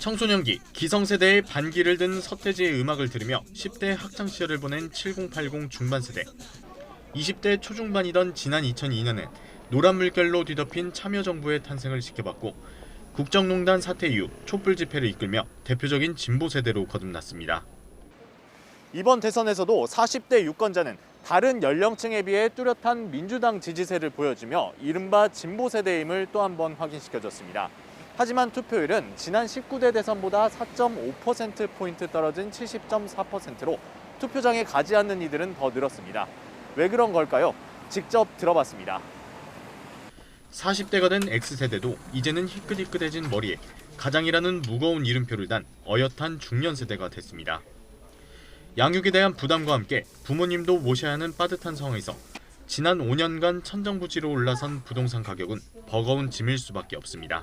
청소년기, 기성세대의 반기를 든 서태지의 음악을 들으며 10대 학창시절을 보낸 7080 중반세대. 20대 초중반이던 지난 2002년엔 노란 물결로 뒤덮인 참여정부의 탄생을 지켜봤고 국정농단 사태 이후 촛불 집회를 이끌며 대표적인 진보세대로 거듭났습니다. 이번 대선에서도 40대 유권자는 다른 연령층에 비해 뚜렷한 민주당 지지세를 보여주며 이른바 진보세대임을 또 한 번 확인시켜줬습니다. 하지만 투표율은 지난 19대 대선보다 4.5%포인트 떨어진 70.4%로 투표장에 가지 않는 이들은 더 늘었습니다. 왜 그런 걸까요? 직접 들어봤습니다. 40대가 된 X세대도 이제는 희끗희끗해진 머리에 가장이라는 무거운 이름표를 단 어엿한 중년세대가 됐습니다. 양육에 대한 부담과 함께 부모님도 모셔야 하는 빠듯한 상황에서 지난 5년간 천정부지로 올라선 부동산 가격은 버거운 짐일 수밖에 없습니다.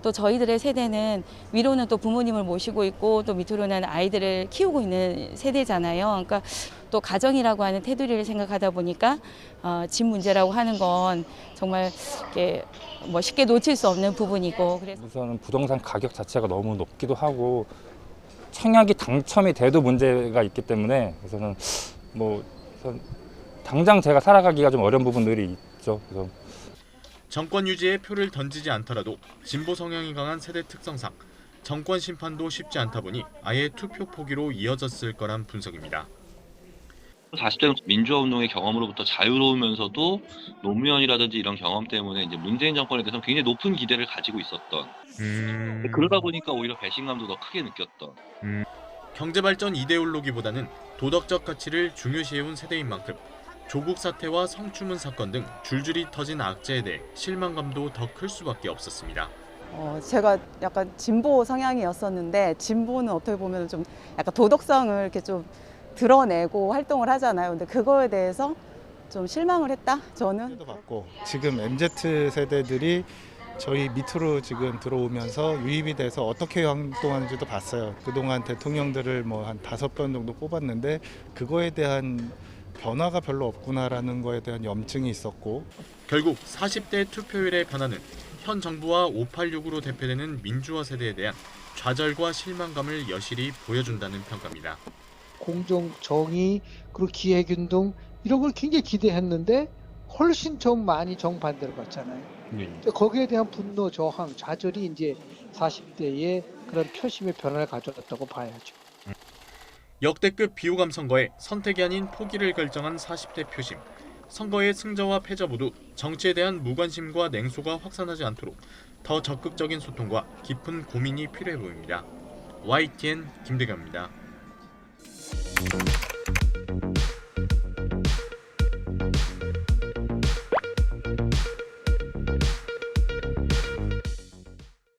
또 저희들의 세대는 위로는 또 부모님을 모시고 있고 또 밑으로는 아이들을 키우고 있는 세대잖아요. 그러니까 또 가정이라고 하는 테두리를 생각하다 보니까 집 문제라고 하는 건 정말 이렇게 뭐 쉽게 놓칠 수 없는 부분이고 그래서 우선은 부동산 가격 자체가 너무 높기도 하고 청약이 당첨이 돼도 문제가 있기 때문에 그래서는 뭐 당장 제가 살아가기가 좀 어려운 부분들이 있죠. 그래서 정권 유지에 표를 던지지 않더라도 진보 성향이 강한 세대 특성상 정권 심판도 쉽지 않다 보니 아예 투표 포기로 이어졌을 거란 분석입니다. 40대 민주화운동의 경험으로부터 자유로우면서도 노무현이라든지 이런 경험 때문에 이제 문재인 정권에 대해서 굉장히 높은 기대를 가지고 있었던. 그러다 보니까 오히려 배신감도 더 크게 느꼈던. 경제발전 이데올로기보다는 도덕적 가치를 중요시해온 세대인 만큼 조국 사태와 성추문 사건 등 줄줄이 터진 악재에 대해 실망감도 더 클 수밖에 없었습니다. 제가 약간 진보 성향이었었는데 진보는 어떻게 보면 좀 약간 도덕성을 이렇게 좀 드러내고 활동을 하잖아요. 근데 그거에 대해서 좀 실망을 했다. 저는. 받고 지금 MZ 세대들이 저희 밑으로 지금 들어오면서 유입이 돼서 어떻게 활동하는지도 봤어요. 그동안 대통령들을 뭐 한 5번 정도 뽑았는데 그거에 대한 변화가 별로 없구나라는 거에 대한 염증이 있었고 결국 40대 투표율의 변화는 현 정부와 586으로 대표되는 민주화 세대에 대한 좌절과 실망감을 여실히 보여준다는 평가입니다. 공정, 정의, 그리고 기획운동 이런 걸 굉장히 기대했는데 훨씬 좀 많이 정반대로 갔잖아요. 거기에 대한 분노, 저항, 좌절이 이제 40대의 그런 표심의 변화를 가져왔다고 봐야죠. 역대급 비호감 선거에 선택이 아닌 포기를 결정한 40대 표심. 선거의 승자와 패자 모두 정치에 대한 무관심과 냉소가 확산하지 않도록 더 적극적인 소통과 깊은 고민이 필요해 보입니다. YTN 김대겸입니다.